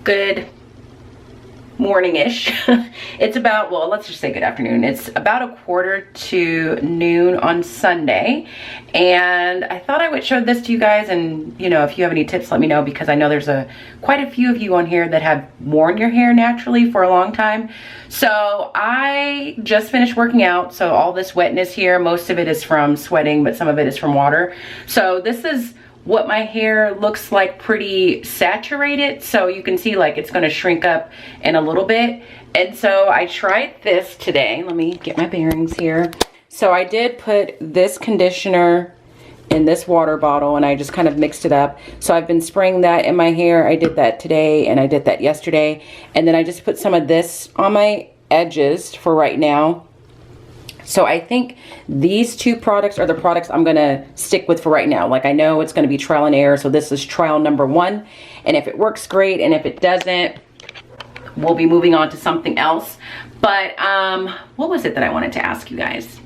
Good morning-ish. It's about, well, let's just say good afternoon. It's about 1:45 on Sunday, and I thought I would show this to you guys, and you know, if you have any tips, let me know, because I know there's quite a few of you on here that have worn your hair naturally for a long time. So I just finished working out, so all this wetness here, most of it is from sweating, but some of it is from water. So this is what my hair looks like, pretty saturated, so you can see like it's going to shrink up in a little bit. And so I tried this today. Let me get my bearings here. So I did put this conditioner in this water bottle and I just kind of mixed it up. So I've been spraying that in my hair. I did that today and I did that yesterday, and then I just put some of this on my edges for right now. So I think these two products are the products I'm gonna stick with for right now. Like, I know it's gonna be trial and error, so this is trial number 1. And if it works, great, and if it doesn't, we'll be moving on to something else. But what was it that I wanted to ask you guys?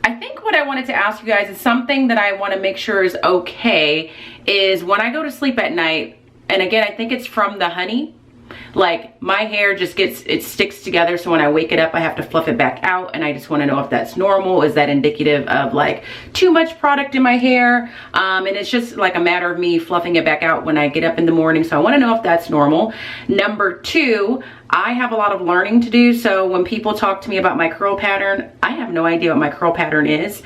I think what I wanted to ask you guys is something that I wanna make sure is okay, is when I go to sleep at night, and again, I think it's from the honey, like my hair just it sticks together, so when I wake it up I have to fluff it back out, and I just want to know if that's normal. Is that indicative of like too much product in my hair? And it's just like a matter of me fluffing it back out when I get up in the morning, so I want to know if that's normal. Number 2, I have a lot of learning to do, so when people talk to me about my curl pattern, I have no idea what my curl pattern is.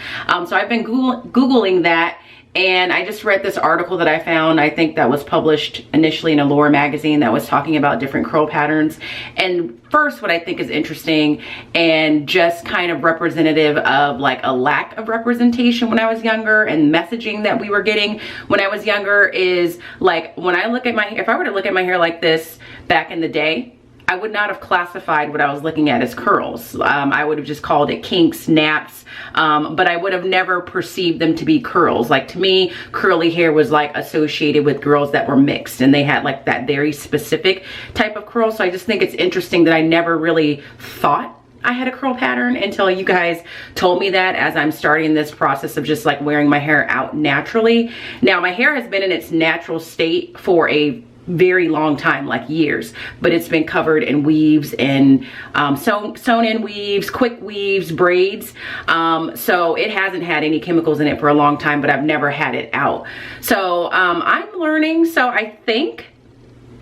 So I've been Googling that, and I just read this article that I found, I think that was published initially in Allure magazine, that was talking about different curl patterns. And first, what I think is interesting and just kind of representative of like a lack of representation when I was younger, and messaging that we were getting when I was younger, is like, when I look at my, if I were to look at my hair like this back in the day, I would not have classified what I was looking at as curls. I would have just called it kinks, naps, but I would have never perceived them to be curls. Like, to me, curly hair was like associated with girls that were mixed, and they had like that very specific type of curl. So I just think it's interesting that I never really thought I had a curl pattern until you guys told me that, as I'm starting this process of just like wearing my hair out naturally. Now, my hair has been in its natural state for a very long time, like years, but it's been covered in weaves and sewn in weaves, quick weaves, braids. So it hasn't had any chemicals in it for a long time, but I've never had it out. So I'm learning. So I think,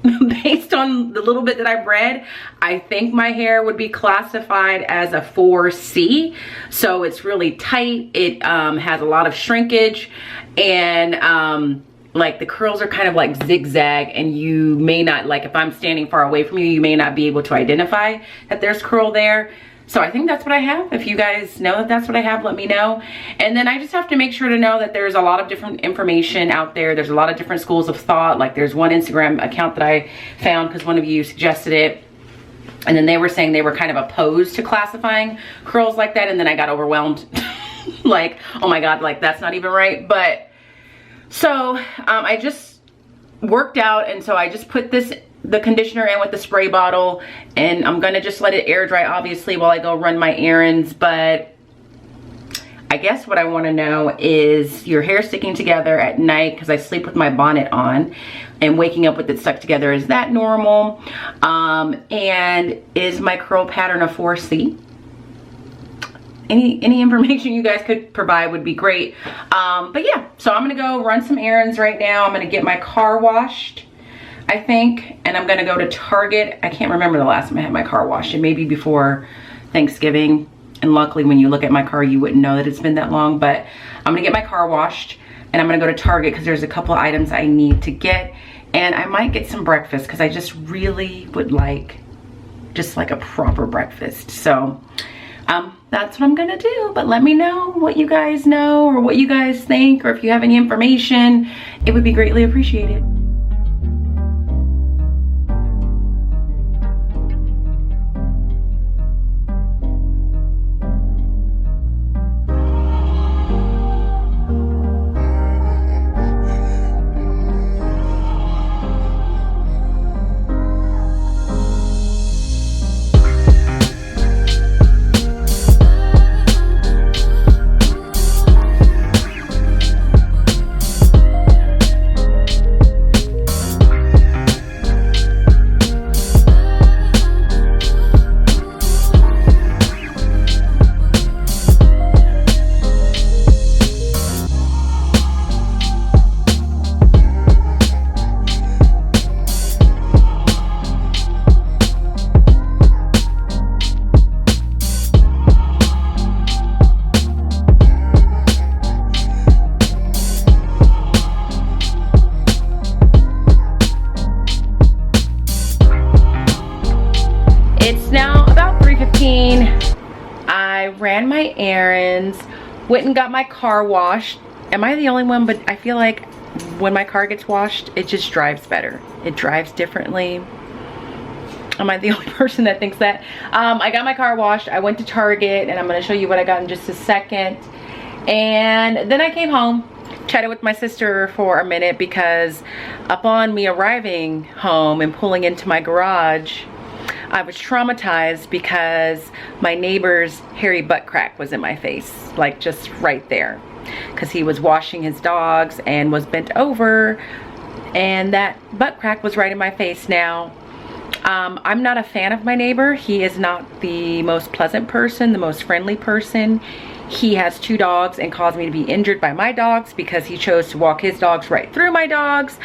based on the little bit that I've read, I think my hair would be classified as a 4C. So it's really tight. It has a lot of shrinkage, and like the curls are kind of like zigzag, and you may not, like if I'm standing far away from you, you may not be able to identify that there's curl there. So I think that's what I have. If you guys know that that's what I have, let me know. And then I just have to make sure to know that there's a lot of different information out there. There's a lot of different schools of thought. Like, there's one Instagram account that I found because one of you suggested it, and then they were saying they were kind of opposed to classifying curls like that, and then I got overwhelmed. Like, oh my God, like that's not even right. But so I just worked out, and so I just put the conditioner in with the spray bottle, and I'm gonna just let it air dry, obviously, while I go run my errands. But I guess what I want to know is your hair sticking together at night, because I sleep with my bonnet on, and waking up with it stuck together, is that normal? And is my curl pattern a 4C? Any information you guys could provide would be great. But yeah, so I'm gonna go run some errands right now. I'm gonna get my car washed, I think, and I'm gonna go to Target. I can't remember the last time I had my car washed. It may be before Thanksgiving, and luckily when you look at my car you wouldn't know that it's been that long. But I'm gonna get my car washed, and I'm gonna go to Target because there's a couple items I need to get, and I might get some breakfast because I just really would like just like a proper breakfast. So that's what I'm gonna do. But let me know what you guys know, or what you guys think, or if you have any information, it would be greatly appreciated. my errands, went and got my car washed. Am I the only one? But I feel like when my car gets washed, it just drives better. It drives differently. Am I the only person that thinks that? I got my car washed. I went to Target, and I'm going to show you what I got in just a second. And then I came home, chatted with my sister for a minute, because upon me arriving home and pulling into my garage, I was traumatized because my neighbor's hairy butt crack was in my face, like just right there, because he was washing his dogs and was bent over, and that butt crack was right in my face. Now, I'm not a fan of my neighbor. He is not the most pleasant person, the most friendly person. He has 2 dogs and caused me to be injured by my dogs because he chose to walk his dogs right through my dogs.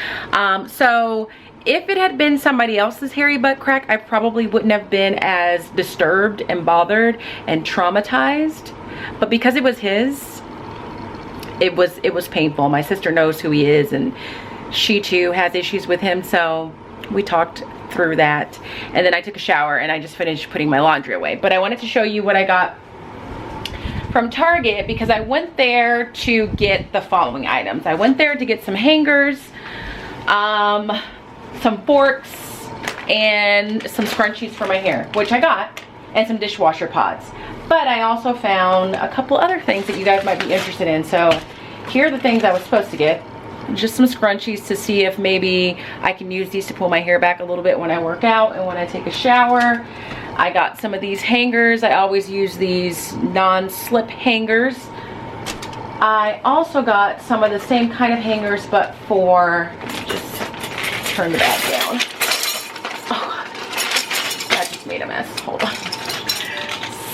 So if it had been somebody else's hairy butt crack, I probably wouldn't have been as disturbed and bothered and traumatized. But because it was his, it was painful. My sister knows who he is, and she too has issues with him, so we talked through that. And then I took a shower and I just finished putting my laundry away. But I wanted to show you what I got from Target, because I went there to get the following items. I went there to get some hangers, some forks, and some scrunchies for my hair, which I got, and some dishwasher pods. But I also found a couple other things that you guys might be interested in. So here are the things I was supposed to get. Just some scrunchies to see if maybe I can use these to pull my hair back a little bit when I work out and when I take a shower. I got some of these hangers. I always use these non-slip hangers. I also got some of the same kind of hangers, but for, just turn the bag down. Oh, that just made a mess. Hold on.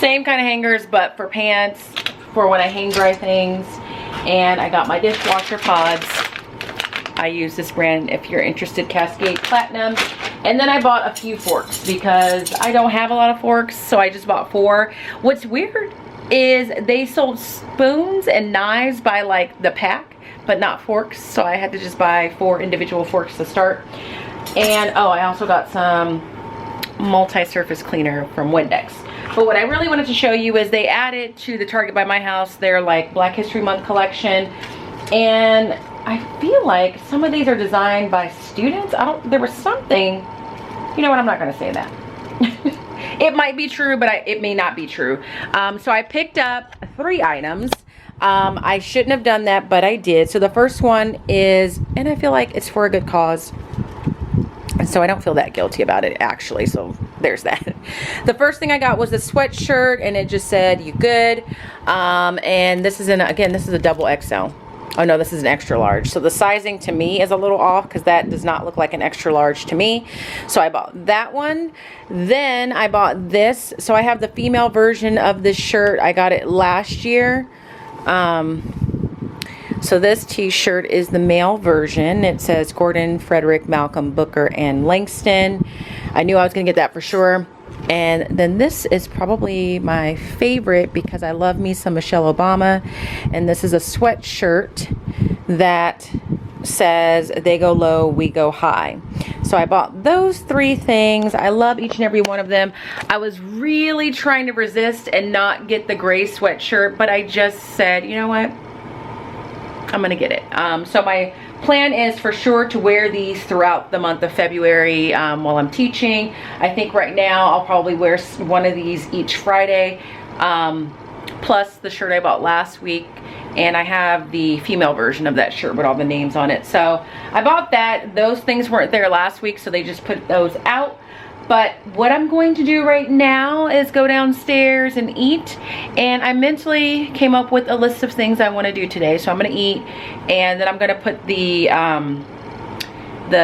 Same kind of hangers, but for pants, for when I hang dry things. And I got my dishwasher pods. I use this brand, if you're interested, Cascade Platinum. And then I bought a few forks because I don't have a lot of forks, so I just bought 4. What's weird is they sold spoons and knives by like the pack, but not forks, so I had to just buy 4 individual forks to start. And oh, I also got some multi-surface cleaner from Windex. But what I really wanted to show you is they added to the Target by my house their like Black History Month collection, and I feel like some of these are designed by students. There was something, you know what, I'm not gonna say that. It might be true, but it may not be true. So I picked up 3 items. I shouldn't have done that, but I did. So the first one is, and I feel like it's for a good cause, and so I don't feel that guilty about it actually, so there's that. The first thing I got was a sweatshirt, and it just said, "You good?" And this is again, this is a double XL. Oh no, this is an extra large. So the sizing to me is a little off because that does not look like an extra large to me. So I bought that one. Then I bought this. So I have the female version of this shirt. I got it last year. So this t-shirt is the male version. It says Gordon, Frederick, Malcolm, Booker, and Langston. I knew I was gonna get that for sure. And then this is probably my favorite because I love me some Michelle Obama. And this is a sweatshirt that says, "They go low, we go high." So I bought those 3 things. I love each and every one of them. I was really trying to resist and not get the gray sweatshirt, but I just said, you know what? I'm gonna get it. So my plan is for sure to wear these throughout the month of February while I'm teaching. I think right now I'll probably wear one of these each Friday, plus the shirt I bought last week, and I have the female version of that shirt with all the names on it. So I bought that. Those things weren't there last week, so they just put those out. But what I'm going to do right now is go downstairs and eat. And I mentally came up with a list of things I want to do today. So I'm going to eat, and then I'm going to put the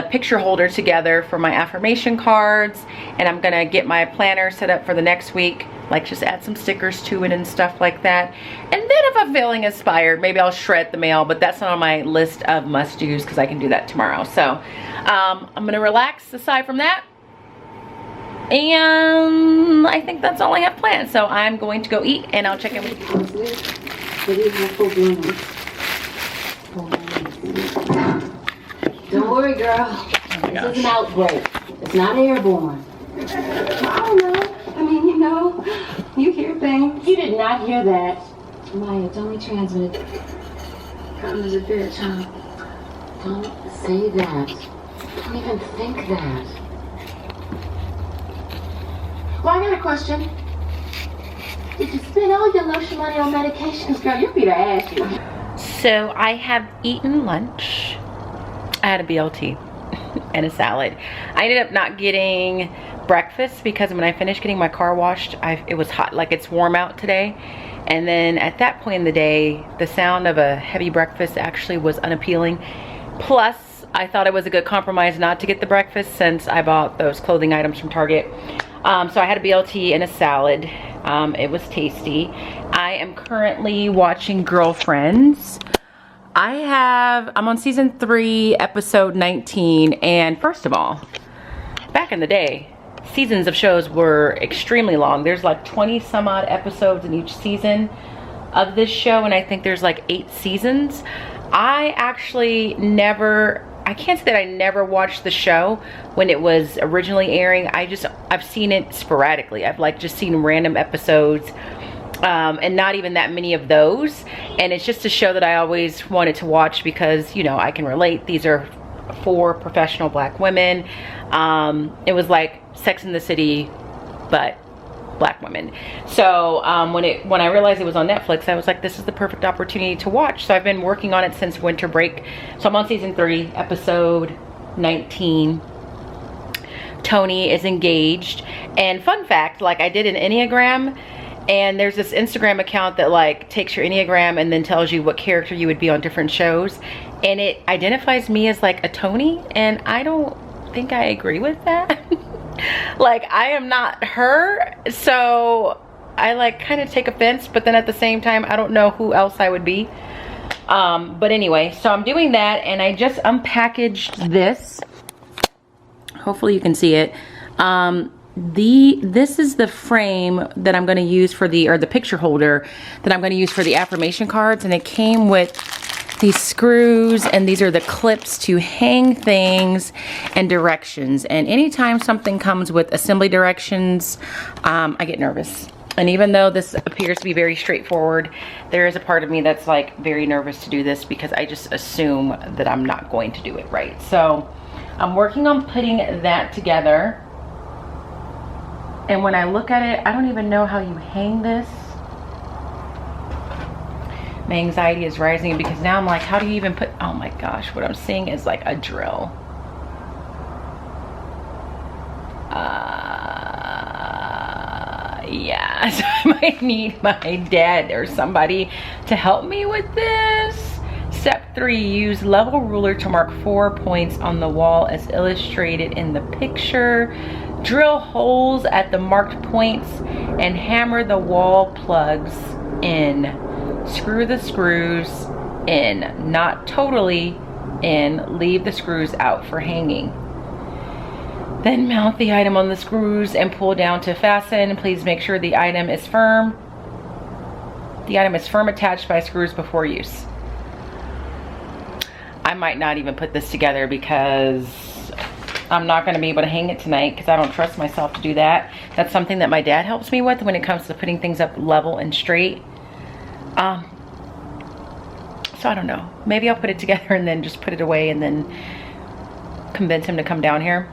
picture holder together for my affirmation cards. And I'm going to get my planner set up for the next week. Like just add some stickers to it and stuff like that. And then if I'm feeling inspired, maybe I'll shred the mail. But that's not on my list of must-dos because I can do that tomorrow. So I'm going to relax aside from that. And I think that's all I have planned. So I'm going to go eat, and I'll check in with you. Don't worry, girl. This is an outbreak. It's not airborne. I don't know. I mean, you know, You hear things? You did not hear that. Maya, it's only transmitted. Come as a bitch, huh? Don't say that. Don't even think that. Well, I got a question. Did you spend all your lotion money on medications? Girl, you better ask you. So I have eaten lunch. I had a BLT and a salad. I ended up not getting breakfast because when I finished getting my car washed, it was hot, like it's warm out today. And then at that point in the day, the sound of a heavy breakfast actually was unappealing. Plus, I thought it was a good compromise not to get the breakfast since I bought those clothing items from Target. So I had a BLT and a salad. It was tasty. I am currently watching Girlfriends. I'm on season 3, episode 19. And first of all, back in the day, seasons of shows were extremely long. There's like 20 some odd episodes in each season of this show, and I think there's like 8 seasons. I actually I can't say that I never watched the show when it was originally airing. I've seen it sporadically. I've like just seen random episodes, and not even that many of those. And it's just a show that I always wanted to watch because, you know, I can relate. These are 4 professional black women. It was like Sex in the City, but black women. So when I realized it was on Netflix, I was like, this is the perfect opportunity to watch. So I've been working on it since winter break. So I'm on season 3, episode 19. Tony is engaged. And fun fact, like I did an Enneagram, and there's this Instagram account that like takes your Enneagram and then tells you what character you would be on different shows. And it identifies me as like a Tony, and I don't think I agree with that. Like, I am not her, so I like kind of take offense, but then at the same time, I don't know who else I would be. But anyway, so I'm doing that, and I just unpackaged this. Hopefully you can see it. This is the frame that I'm going to use for the picture holder that I'm going to use for the affirmation cards, and it came with these screws, and these are the clips to hang things and directions. And anytime something comes with assembly directions, I get nervous. And even though this appears to be very straightforward, there is a part of me that's like very nervous to do this because I just assume that I'm not going to do it right. So I'm working on putting that together. And when I look at it, I don't even know how you hang this. My anxiety is rising because now I'm like, how do you even put, oh my gosh, what I'm seeing is like a drill. Yeah, so I might need my dad or somebody to help me with this. Step 3, use level ruler to mark 4 points on the wall as illustrated in the picture. Drill holes at the marked points and hammer the wall plugs in. Screw the screws in, not totally in. Leave the screws out for hanging. Then mount the item on the screws and pull down to fasten. Please make sure the item is firm. The item is firm attached by screws before use. I might not even put this together because I'm not going to be able to hang it tonight because I don't trust myself to do that. That's something that my dad helps me with when it comes to putting things up level and straight. So I don't know. Maybe I'll put it together and then just put it away and then convince him to come down here.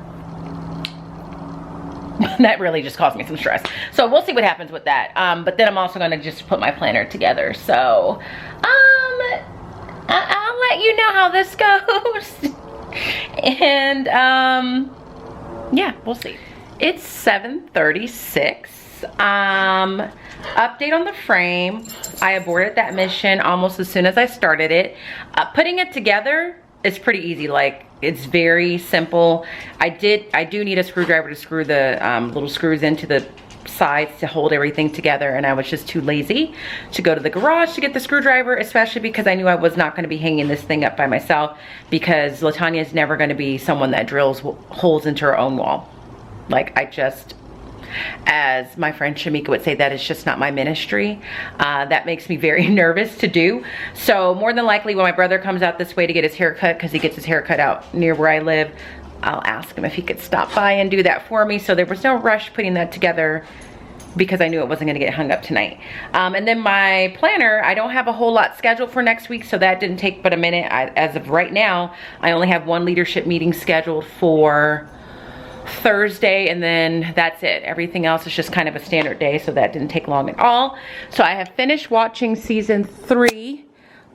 That really just caused me some stress. So we'll see what happens with that. But then I'm also going to just put my planner together. So I'll let you know how this goes. And yeah, we'll see. It's 7:36. Update on the frame. I aborted that mission almost as soon as I started it. Putting it together is pretty easy. Like, it's very simple. I do need a screwdriver to screw the little screws into the sides to hold everything together, and I was just too lazy to go to the garage to get the screwdriver, especially because I knew I was not going to be hanging this thing up by myself, because Latawnya is never going to be someone that drills holes into her own wall. Like, as my friend Shamika would say, that is just not my ministry. That makes me very nervous to do. So more than likely when my brother comes out this way to get his hair cut, because he gets his hair cut out near where I live, I'll ask him if he could stop by and do that for me. So there was no rush putting that together because I knew it wasn't gonna get hung up tonight. And then my planner, I don't have a whole lot scheduled for next week, so that didn't take but a minute. As of right now, I only have one leadership meeting scheduled for Thursday, and then that's it. Everything else is just kind of a standard day, so that didn't take long at all. So I have finished watching season 3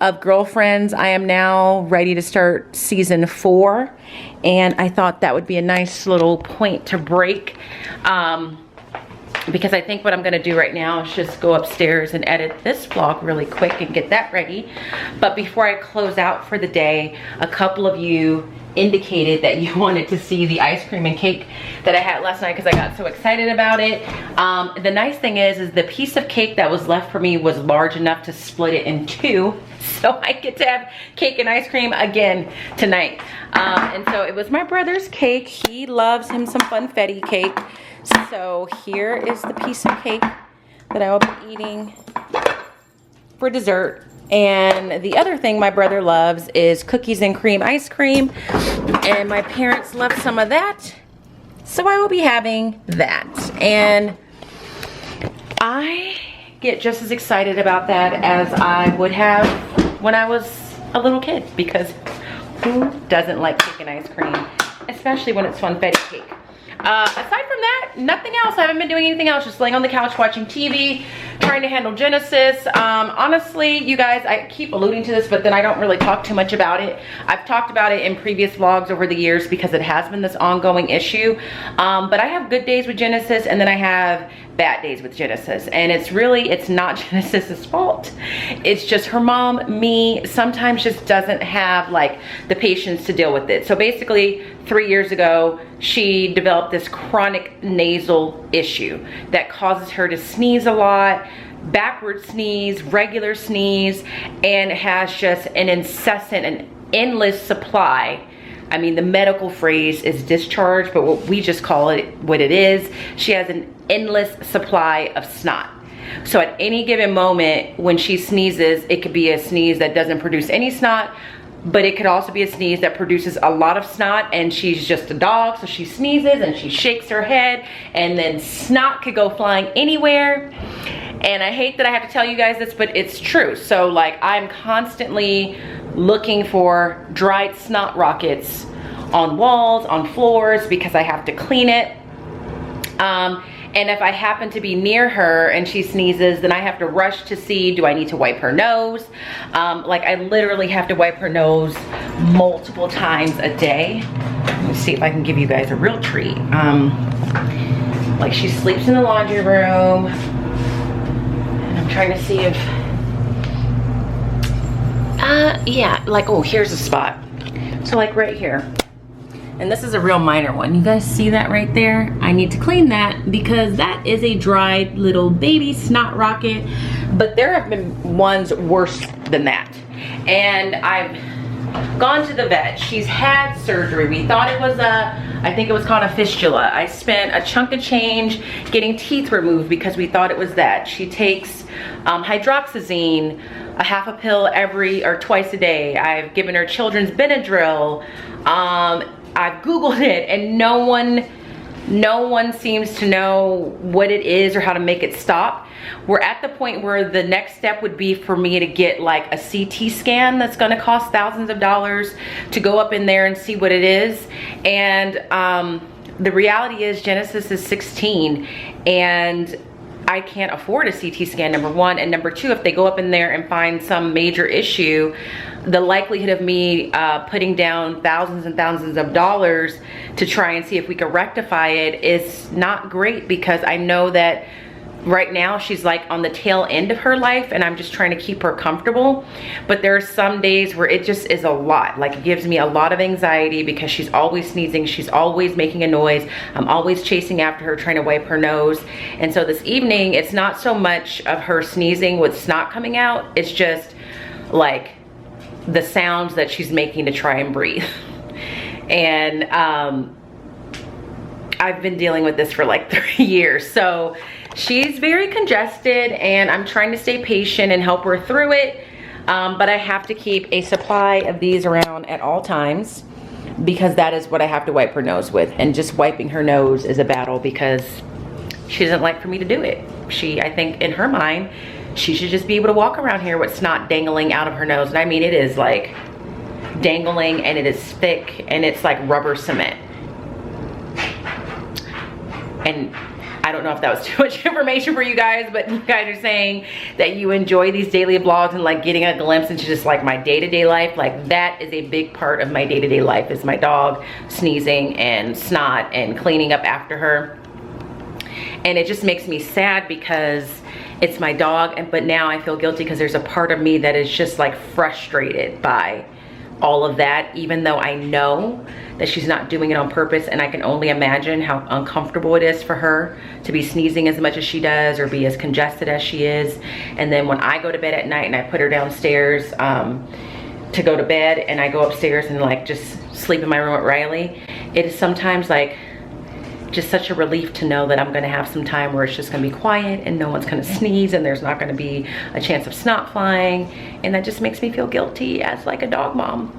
of Girlfriends. I am now ready to start season 4, and I thought that would be a nice little point to break, because I think what I'm gonna do right now is just go upstairs and edit this vlog really quick and get that ready. But before I close out for the day, a couple of you indicated that you wanted to see the ice cream and cake that I had last night because I got so excited about it. The nice thing is the piece of cake that was left for me was large enough to split it in 2. So I get to have cake and ice cream again tonight. And so it was my brother's cake. He loves him some funfetti cake. So here is the piece of cake that I will be eating for dessert. And the other thing my brother loves is cookies and cream ice cream. And my parents love some of that. So I will be having that. And I get just as excited about that as I would have when I was a little kid, because who doesn't like cake and ice cream, especially when it's funfetti cake? Aside from that, nothing else. I haven't been doing anything else, just laying on the couch watching TV, trying to handle Genesis. Honestly, you guys, I keep alluding to this, but then I don't really talk too much about it. I've talked about it in previous vlogs over the years because it has been this ongoing issue. But I have good days with Genesis, and then I have bad days with Genesis. And it's not Genesis's fault. It's just her mom, me, sometimes just doesn't have like the patience to deal with it. So basically, 3 years ago, she developed this chronic nasal issue that causes her to sneeze a lot, backward sneeze, regular sneeze, and has just an incessant and endless supply. I mean, the medical phrase is discharge, but what we just call it what it is. She has an endless supply of snot. So at any given moment when she sneezes, it could be a sneeze that doesn't produce any snot, but it could also be a sneeze that produces a lot of snot, and she's just a dog, so she sneezes and she shakes her head, and then snot could go flying anywhere. And I hate that I have to tell you guys this, but it's true. So like, I'm constantly looking for dried snot rockets on walls, on floors, because I have to clean it. And if I happen to be near her and she sneezes, then I have to rush to see, do I need to wipe her nose? Like, I literally have to wipe her nose multiple times a day. Let me see if I can give you guys a real treat. Like, she sleeps in the laundry room, and I'm trying to see if, yeah, like, oh, here's a spot. So like right here. And this is a real minor one. You guys see that right there? I need to clean that because that is a dried little baby snot rocket. But there have been ones worse than that. And I've gone to the vet. She's had surgery. We thought it was I think it was called a fistula. I spent a chunk of change getting teeth removed because we thought it was that. She takes hydroxyzine, a half a pill twice a day. I've given her children's Benadryl. I've Googled it, and no one seems to know what it is or how to make it stop. We're at the point where the next step would be for me to get like a CT scan that's gonna cost thousands of dollars to go up in there and see what it is. And the reality is Genesis is 16, and I can't afford a CT scan, number one. And number two, if they go up in there and find some major issue, the likelihood of me putting down thousands and thousands of dollars to try and see if we can rectify it is not great, because I know that right now she's like on the tail end of her life, and I'm just trying to keep her comfortable. But there are some days where it just is a lot. Like, it gives me a lot of anxiety because she's always sneezing, she's always making a noise, I'm always chasing after her trying to wipe her nose. And so this evening, it's not so much of her sneezing with snot coming out, it's just like the sounds that she's making to try and breathe. And I've been dealing with this for like 3 years. So she's very congested, and I'm trying to stay patient and help her through it. But I have to keep a supply of these around at all times, because that is what I have to wipe her nose with. And just wiping her nose is a battle, because she doesn't like for me to do it. I think in her mind, she should just be able to walk around here with snot dangling out of her nose. And I mean, it is like dangling, and it is thick, and it's like rubber cement. And I don't know if that was too much information for you guys, but you guys are saying that you enjoy these daily vlogs and like getting a glimpse into just like my day-to-day life. Like that is a big part of my day-to-day life, is my dog sneezing and snot and cleaning up after her. And it just makes me sad because it's my dog, but now I feel guilty because there's a part of me that is just like frustrated by all of that, even though I know that she's not doing it on purpose. And I can only imagine how uncomfortable it is for her to be sneezing as much as she does or be as congested as she is. And then when I go to bed at night and I put her downstairs to go to bed, and I go upstairs and like just sleep in my room with Riley, it is sometimes like just such a relief to know that I'm gonna have some time where it's just gonna be quiet and no one's gonna sneeze and there's not gonna be a chance of snot flying. And that just makes me feel guilty as like a dog mom.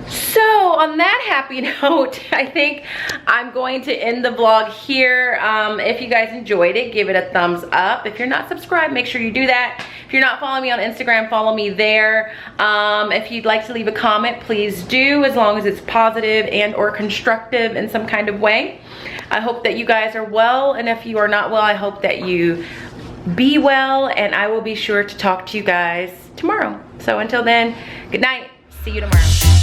So on that happy note, I think I'm going to end the vlog here. If you guys enjoyed it, give it a thumbs up. If you're not subscribed, make sure you do that. If you're not following me on Instagram, follow me there. If you'd like to leave a comment, please do, as long as it's positive and or constructive in some kind of way. I hope that you guys are well, and if you are not well, I hope that you be well, and I will be sure to talk to you guys tomorrow. So until then, good night. See you tomorrow.